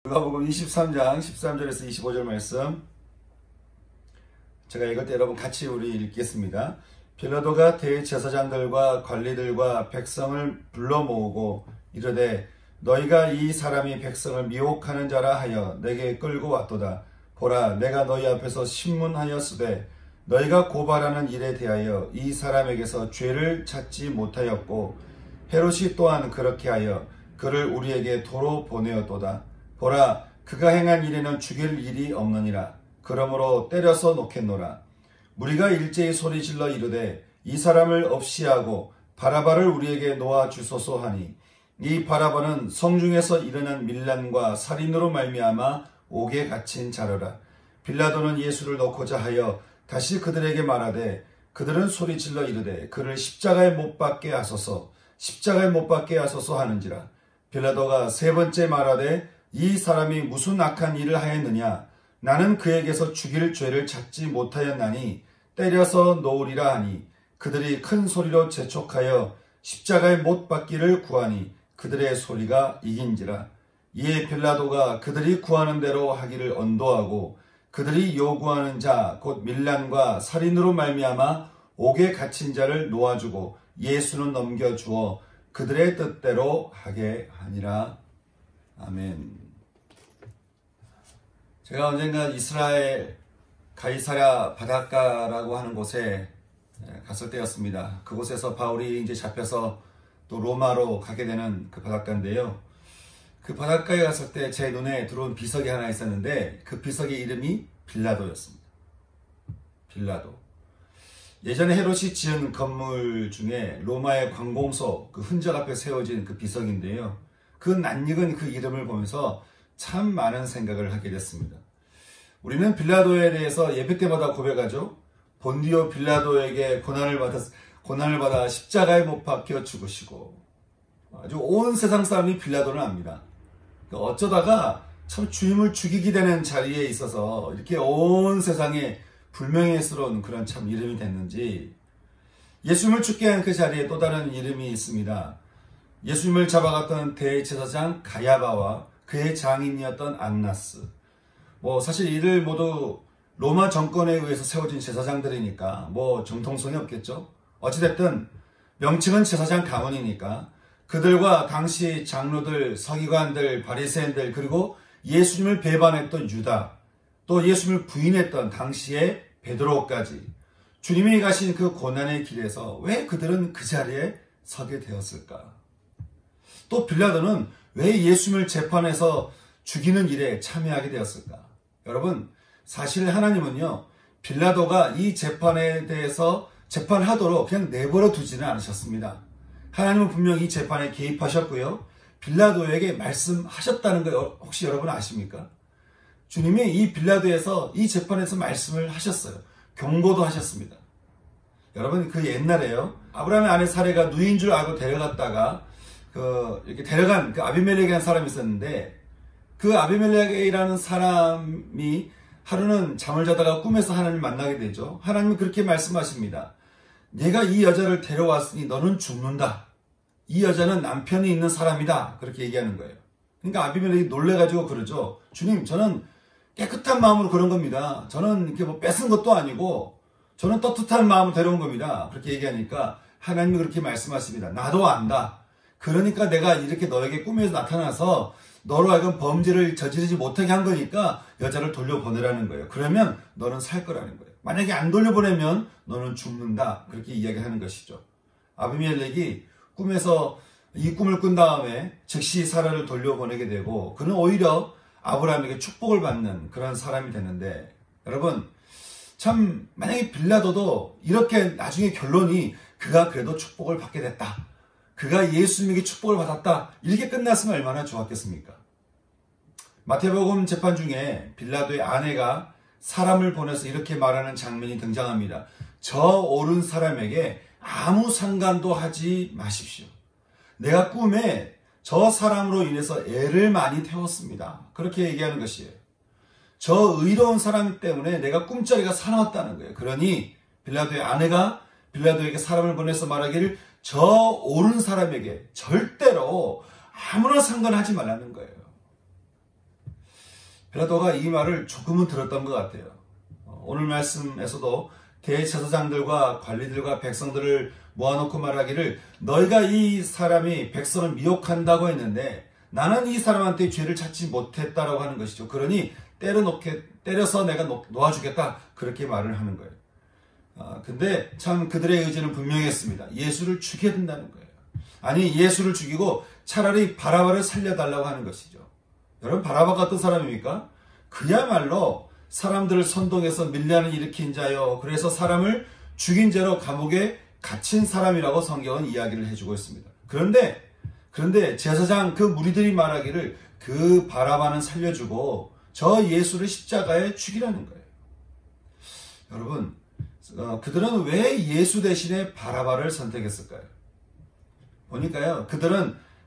누가복음 23장 13절에서 25절 말씀 제가 이것 때 여러분 같이 우리 읽겠습니다. 빌라도가 대제사장들과 관리들과 백성을 불러 모으고 이르되 너희가 이 사람이 백성을 미혹하는 자라 하여 내게 끌고 왔도다. 보라, 내가 너희 앞에서 신문하였으되 너희가 고발하는 일에 대하여 이 사람에게서 죄를 찾지 못하였고 헤롯이 또한 그렇게 하여 그를 우리에게 도로 보내었도다. 보라, 그가 행한 일에는 죽일 일이 없느니라. 그러므로 때려서 놓겠노라. 무리가 일제히 소리질러 이르되 이 사람을 없이하고 바라바를 우리에게 놓아 주소서 하니 이 바라바는 성중에서 일어난 밀란과 살인으로 말미암아 옥에 갇힌 자로라. 빌라도는 예수를 놓고자 하여 다시 그들에게 말하되 그들은 소리질러 이르되 그를 십자가에 못 박게 하소서, 십자가에 못 박게 하소서 하는지라. 빌라도가 세 번째 말하되 이 사람이 무슨 악한 일을 하였느냐? 나는 그에게서 죽일 죄를 찾지 못하였나니 때려서 놓으리라 하니 그들이 큰 소리로 재촉하여 십자가에 못 박기를 구하니 그들의 소리가 이긴지라. 이에 빌라도가 그들이 구하는 대로 하기를 언도하고 그들이 요구하는 자 곧 밀란과 살인으로 말미암아 옥에 갇힌 자를 놓아주고 예수는 넘겨주어 그들의 뜻대로 하게 하니라. 아멘. 제가 언젠가 이스라엘 가이사랴 바닷가라고 하는 곳에 갔을 때였습니다. 그곳에서 바울이 이제 잡혀서 또 로마로 가게 되는 그 바닷가인데요. 그 바닷가에 갔을 때 제 눈에 들어온 비석이 하나 있었는데 그 비석의 이름이 빌라도였습니다. 빌라도. 예전에 헤롯이 지은 건물 중에 로마의 관공서 그 흔적 앞에 세워진 그 비석인데요. 그 낯익은 그 이름을 보면서 참 많은 생각을 하게 됐습니다. 우리는 빌라도에 대해서 예배 때마다 고백하죠. 본디오 빌라도에게 고난을 받아 십자가에 못 박혀 죽으시고 아주 온 세상 사람이 빌라도를 압니다. 어쩌다가 참 주임을 죽이게 되는 자리에 있어서 이렇게 온 세상에 불명예스러운 그런 참 이름이 됐는지, 예수님을 죽게 한 그 자리에 또 다른 이름이 있습니다. 예수님을 잡아갔던 대제사장 가야바와 그의 장인이었던 안나스. 사실 이들 모두 로마 정권에 의해서 세워진 제사장들이니까 정통성이 없겠죠. 어찌됐든 명칭은 제사장 가문이니까 그들과 당시 장로들, 서기관들, 바리새인들, 그리고 예수님을 배반했던 유다, 또 예수님을 부인했던 당시의 베드로까지 주님이 가신 그 고난의 길에서 왜 그들은 그 자리에 서게 되었을까? 또 빌라도는 왜 예수님을 재판해서 죽이는 일에 참여하게 되었을까? 여러분, 사실 하나님은요, 빌라도가 이 재판에 대해서 재판하도록 그냥 내버려 두지는 않으셨습니다. 하나님은 분명히 이 재판에 개입하셨고요, 빌라도에게 말씀하셨다는 거 혹시 여러분 아십니까? 주님이 이 빌라도에서 이 재판에서 말씀을 하셨어요. 경고도 하셨습니다. 여러분, 그 옛날에요, 아브라함의 아내 사레가 누이인 줄 알고 데려갔다가 이렇게 데려간 그 아비멜렉이라는 사람이 있었는데, 그 아비멜렉이라는 사람이 하루는 잠을 자다가 꿈에서 하나님을 만나게 되죠. 하나님은 그렇게 말씀하십니다. 내가 이 여자를 데려왔으니 너는 죽는다. 이 여자는 남편이 있는 사람이다. 그렇게 얘기하는 거예요. 그러니까 아비멜렉이 놀래가지고 그러죠. 주님, 저는 깨끗한 마음으로 그런 겁니다. 저는 이렇게 뺏은 것도 아니고 저는 떳떳한 마음으로 데려온 겁니다. 그렇게 얘기하니까 하나님이 그렇게 말씀하십니다. 나도 안다. 그러니까 내가 이렇게 너에게 꿈에서 나타나서 너로 하여금 범죄를 저지르지 못하게 한 거니까 여자를 돌려보내라는 거예요. 그러면 너는 살 거라는 거예요. 만약에 안 돌려보내면 너는 죽는다. 그렇게 이야기하는 것이죠. 아비멜렉이 꿈에서 이 꿈을 꾼 다음에 즉시 사라를 돌려보내게 되고, 그는 오히려 아브라함에게 축복을 받는 그런 사람이 되는데, 여러분, 참 만약에 빌라도도 이렇게 나중에 결론이 그가 그래도 축복을 받게 됐다, 그가 예수님에게 축복을 받았다, 이렇게 끝났으면 얼마나 좋았겠습니까? 마태복음 재판 중에 빌라도의 아내가 사람을 보내서 이렇게 말하는 장면이 등장합니다. 저 옳은 사람에게 아무 상관도 하지 마십시오. 내가 꿈에 저 사람으로 인해서 애를 많이 태웠습니다. 그렇게 얘기하는 것이에요. 저 의로운 사람 때문에 내가 꿈자리가 사나웠다는 거예요. 그러니 빌라도의 아내가 빌라도에게 사람을 보내서 말하기를 저 옳은 사람에게 절대로 아무나 상관하지 말라는 거예요. 빌라도가 이 말을 조금은 들었던 것 같아요. 오늘 말씀에서도 대제사장들과 관리들과 백성들을 모아놓고 말하기를 너희가 이 사람이 백성을 미혹한다고 했는데 나는 이 사람한테 죄를 찾지 못했다라고 하는 것이죠. 그러니 때려서 내가 놓아주겠다 그렇게 말을 하는 거예요. 근데 참 그들의 의지는 분명했습니다. 예수를 죽여야 된다는 거예요. 아니 예수를 죽이고 차라리 바라바를 살려달라고 하는 것이죠. 여러분 바라바가 어떤 사람입니까? 그야말로 사람들을 선동해서 밀란을 일으킨 자요. 그래서 사람을 죽인 죄로 감옥에 갇힌 사람이라고 성경은 이야기를 해주고 있습니다. 그런데 제사장 그 무리들이 말하기를 그 바라바는 살려주고 저 예수를 십자가에 죽이라는 거예요. 여러분 그들은 왜 예수 대신에 바라바를 선택했을까요? 보니까요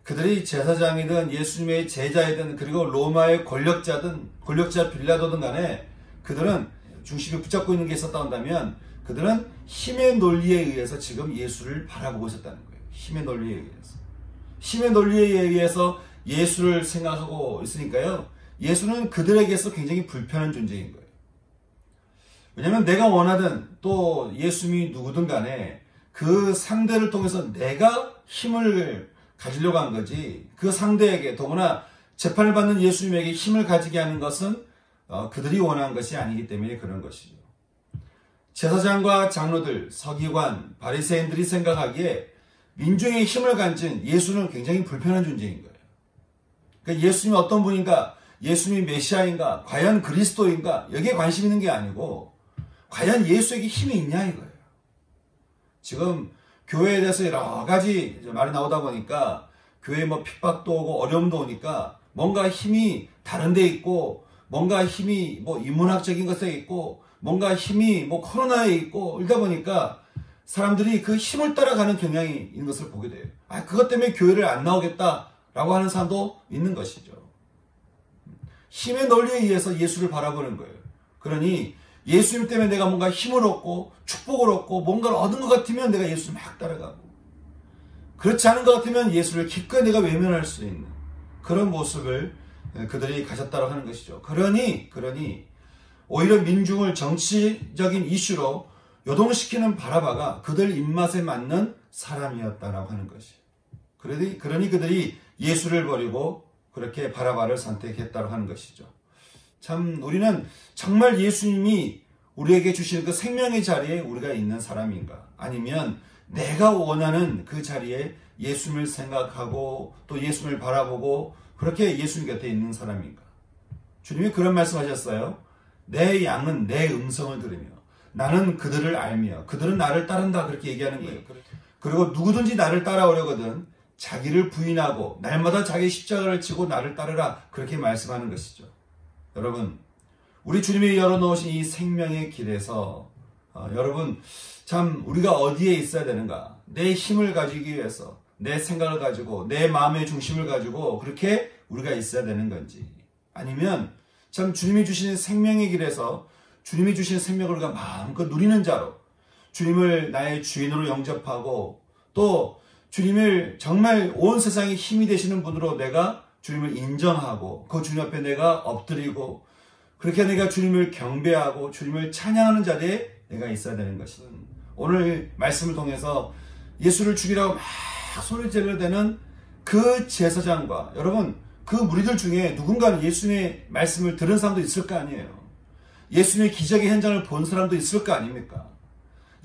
그들이 제사장이든 예수님의 제자이든 그리고 로마의 권력자 빌라도든 간에 그들은 중심을 붙잡고 있는 게 있었다 한다면 그들은 힘의 논리에 의해서 지금 예수를 바라보고 있었다는 거예요. 힘의 논리에 의해서. 힘의 논리에 의해서 예수를 생각하고 있으니까요. 예수는 그들에게서 굉장히 불편한 존재인 거예요. 왜냐하면 내가 원하든 또 예수님이 누구든 간에 그 상대를 통해서 내가 힘을 가지려고 한 거지 그 상대에게 더구나 재판을 받는 예수님에게 힘을 가지게 하는 것은 그들이 원한 것이 아니기 때문에 그런 것이죠. 제사장과 장로들, 서기관, 바리새인들이 생각하기에 민중의 힘을 가진 예수는 굉장히 불편한 존재인 거예요. 그러니까 예수님이 어떤 분인가, 예수님이 메시아인가, 과연 그리스도인가 여기에 관심 있는 게 아니고 과연 예수에게 힘이 있냐 이거예요. 지금 교회에 대해서 여러 가지 말이 나오다 보니까 교회에 핍박도 오고 어려움도 오니까 뭔가 힘이 다른 데 있고 뭔가 힘이 인문학적인 것에 있고 뭔가 힘이 코로나에 있고 이러다 보니까 사람들이 그 힘을 따라가는 경향이 있는 것을 보게 돼요. 그것 때문에 교회를 안 나오겠다라고 하는 사람도 있는 것이죠. 힘의 논리에 의해서 예수를 바라보는 거예요. 그러니 예수님 때문에 내가 뭔가 힘을 얻고 축복을 얻고 뭔가를 얻은 것 같으면 내가 예수를 막 따라가고 그렇지 않은 것 같으면 예수를 기꺼이 내가 외면할 수 있는 그런 모습을 그들이 가졌다고 하는 것이죠. 그러니 오히려 민중을 정치적인 이슈로 요동시키는 바라바가 그들 입맛에 맞는 사람이었다라고 하는 것이에요. 그러니 그들이 예수를 버리고 그렇게 바라바를 선택했다고 하는 것이죠. 참 우리는 정말 예수님이 우리에게 주시는 그 생명의 자리에 우리가 있는 사람인가? 아니면 내가 원하는 그 자리에 예수님을 생각하고 또 예수님을 바라보고 그렇게 예수님 곁에 있는 사람인가? 주님이 그런 말씀하셨어요. 내 양은 내 음성을 들으며 나는 그들을 알며 그들은 나를 따른다 그렇게 얘기하는 거예요. 그리고 누구든지 나를 따라오려거든 자기를 부인하고 날마다 자기 십자가를 지고 나를 따르라 그렇게 말씀하는 것이죠. 여러분 우리 주님이 열어놓으신 이 생명의 길에서 여러분 참 우리가 어디에 있어야 되는가? 내 힘을 가지기 위해서 내 생각을 가지고 내 마음의 중심을 가지고 그렇게 우리가 있어야 되는 건지 아니면 참 주님이 주신 생명의 길에서 주님이 주신 생명을 우리가 마음껏 누리는 자로 주님을 나의 주인으로 영접하고 또 주님을 정말 온 세상의 힘이 되시는 분으로 내가 주님을 인정하고 그 주님 앞에 내가 엎드리고 그렇게 내가 주님을 경배하고 주님을 찬양하는 자리에 내가 있어야 되는 것이다. 오늘 말씀을 통해서 예수를 죽이라고 막 소리 질러대는 그 제사장과 여러분 그 무리들 중에 누군가는 예수님의 말씀을 들은 사람도 있을 거 아니에요. 예수님의 기적의 현장을 본 사람도 있을 거 아닙니까?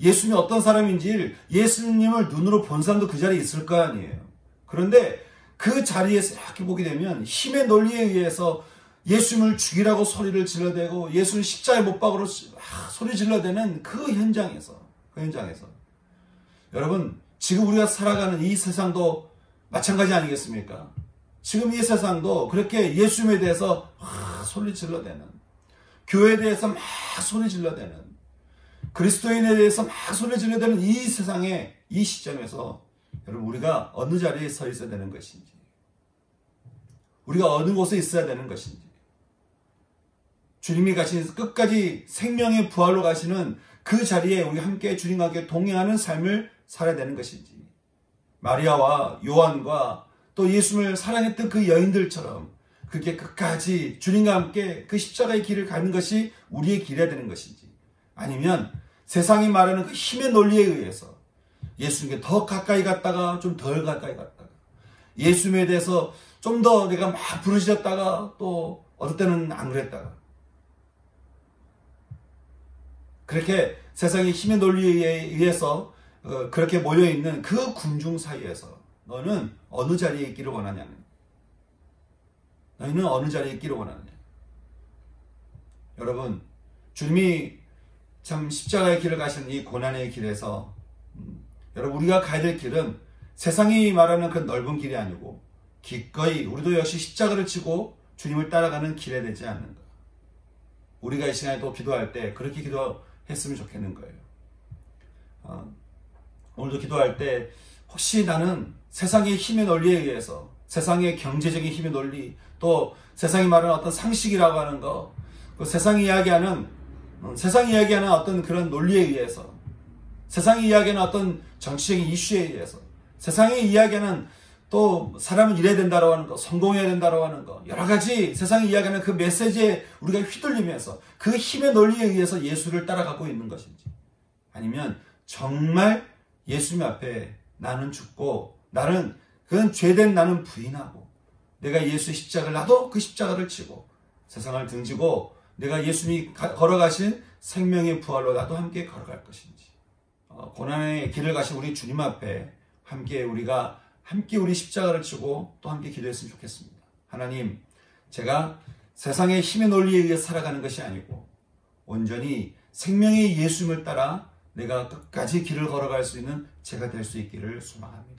예수님이 어떤 사람인지 예수님을 눈으로 본 사람도 그 자리에 있을 거 아니에요. 그런데 그 자리에서 이렇게 보게 되면 힘의 논리에 의해서 예수님을 죽이라고 소리를 질러대고 예수를 십자가에 못 박으러 소리 질러대는 그 현장에서 여러분 지금 우리가 살아가는 이 세상도 마찬가지 아니겠습니까? 지금 이 세상도 그렇게 예수님에 대해서 소리 질러대는 교회에 대해서 막 소리 질러대는 그리스도인에 대해서 막 소리 질러대는 이 세상의 이 시점에서 여러분 우리가 어느 자리에 서 있어야 되는 것인지 우리가 어느 곳에 있어야 되는 것인지 주님이 가신 끝까지 생명의 부활로 가시는 그 자리에 우리 함께 주님과 함께 동행하는 삶을 살아야 되는 것인지 마리아와 요한과 또 예수님을 사랑했던 그 여인들처럼 그게 끝까지 주님과 함께 그 십자가의 길을 가는 것이 우리의 길이 되는 것인지, 아니면 세상이 말하는 그 힘의 논리에 의해서 예수님께 더 가까이 갔다가 좀 덜 가까이 갔다가, 예수님에 대해서 좀 더 내가 막 부르짖었다가 또 어떨 때는 안 그랬다가, 그렇게 세상의 힘의 논리에 의해서 그렇게 모여있는 그 군중 사이에서 너는 어느 자리에 있기를 원하냐는, 너희는 어느 자리에 있기를 원하느냐. 여러분, 주님이 참 십자가의 길을 가시는 이 고난의 길에서 여러분, 우리가 가야 될 길은 세상이 말하는 그 넓은 길이 아니고 기꺼이 우리도 역시 십자가를 지고 주님을 따라가는 길에 되지 않는가. 우리가 이 시간에 또 기도할 때 그렇게 기도했으면 좋겠는 거예요. 오늘도 기도할 때 혹시 나는 세상의 힘의 논리에 의해서, 세상의 경제적인 힘의 논리, 또 세상이 말하는 어떤 상식이라고 하는 거, 그 세상이 이야기하는 어떤 그런 논리에 의해서, 세상이 이야기하는 어떤 정치적인 이슈에 의해서, 세상이 이야기하는 또 사람은 이래야 된다고 하는 거, 성공해야 된다고 하는 거, 여러 가지 세상이 이야기하는 그 메시지에 우리가 휘둘리면서 그 힘의 논리에 의해서 예수를 따라가고 있는 것인지, 아니면 정말 예수님 앞에 나는 죽고, 그건 죄된 나는 부인하고, 내가 예수의 십자가를, 나도 그 십자가를 지고 세상을 등지고 내가 예수님이 걸어가신 생명의 부활로 나도 함께 걸어갈 것인지, 고난의 길을 가신 우리 주님 앞에 우리가 함께 우리 십자가를 지고 또 함께 기도했으면 좋겠습니다. 하나님, 제가 세상의 힘의 논리에 의해 살아가는 것이 아니고 온전히 생명의 예수님을 따라 내가 끝까지 길을 걸어갈 수 있는 제가 될 수 있기를 소망합니다.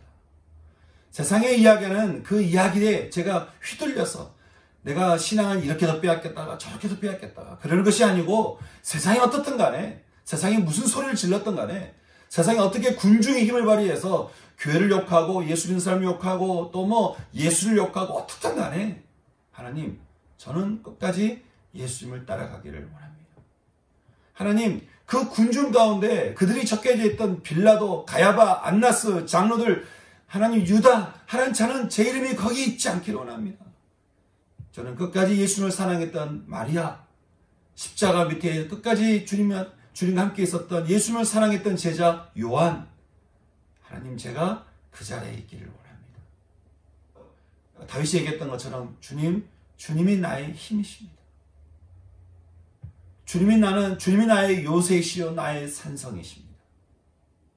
세상의 이야기는 그 이야기에 제가 휘둘려서 내가 신앙을 이렇게도 빼앗겼다가 저렇게도 빼앗겼다가 그러는 것이 아니고, 세상이 어떻든 간에, 세상이 무슨 소리를 질렀든 간에, 세상이 어떻게 군중의 힘을 발휘해서 교회를 욕하고 예수 믿는 사람을 욕하고 또 예수를 욕하고 어떻든 간에, 하나님, 저는 끝까지 예수님을 따라가기를 원합니다. 하나님, 그 군중 가운데 그들이 적혀져 있던 빌라도, 가야바, 안나스, 장로들, 하나님, 유다, 하나님, 저는 제 이름이 거기 있지 않기를 원합니다. 저는 끝까지 예수님을 사랑했던 마리아, 십자가 밑에 끝까지 주님과 함께 있었던 예수님을 사랑했던 제자 요한, 하나님, 제가 그 자리에 있기를 원합니다. 다윗이 얘기했던 것처럼 주님이 나의 힘이십니다. 주님이 나의 요새시요 나의 산성이십니다.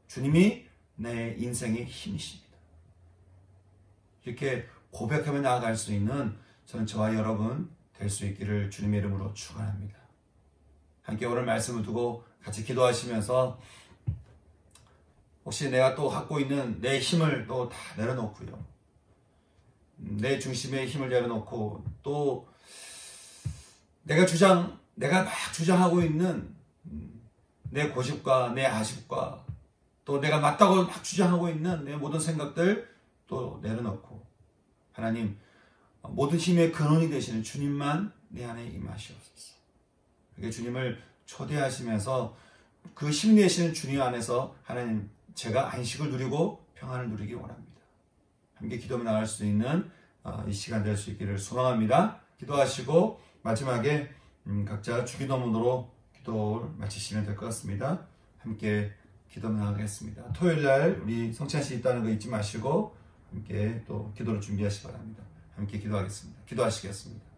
주님이 내 인생의 힘이십니다. 이렇게 고백하며 나아갈 수 있는 저는 저와 여러분 될 수 있기를 주님의 이름으로 축원합니다. 함께 오늘 말씀을 두고 같이 기도하시면서 혹시 내가 또 갖고 있는 내 힘을 또 다 내려놓고요, 내 중심의 힘을 내려놓고 또 내가 막 주장하고 있는 내 고집과 내 아쉽과 또 내가 맞다고 막 주장하고 있는 내 모든 생각들 또 내려놓고, 하나님, 모든 힘의 근원이 되시는 주님만 내 안에 임하시옵소서. 그게 주님을 초대하시면서 그 힘 내시는 주님 안에서 하나님, 제가 안식을 누리고 평안을 누리기 원합니다. 함께 기도하며 나갈 수 있는 이 시간 될 수 있기를 소망합니다. 기도하시고 마지막에 각자 주기도문으로 기도를 마치시면 될 것 같습니다. 함께 기도하며 나가겠습니다. 토요일날 우리 성찬식 있다는 거 잊지 마시고 함께 또 기도를 준비하시기 바랍니다. 함께 기도하겠습니다. 기도하시겠습니다.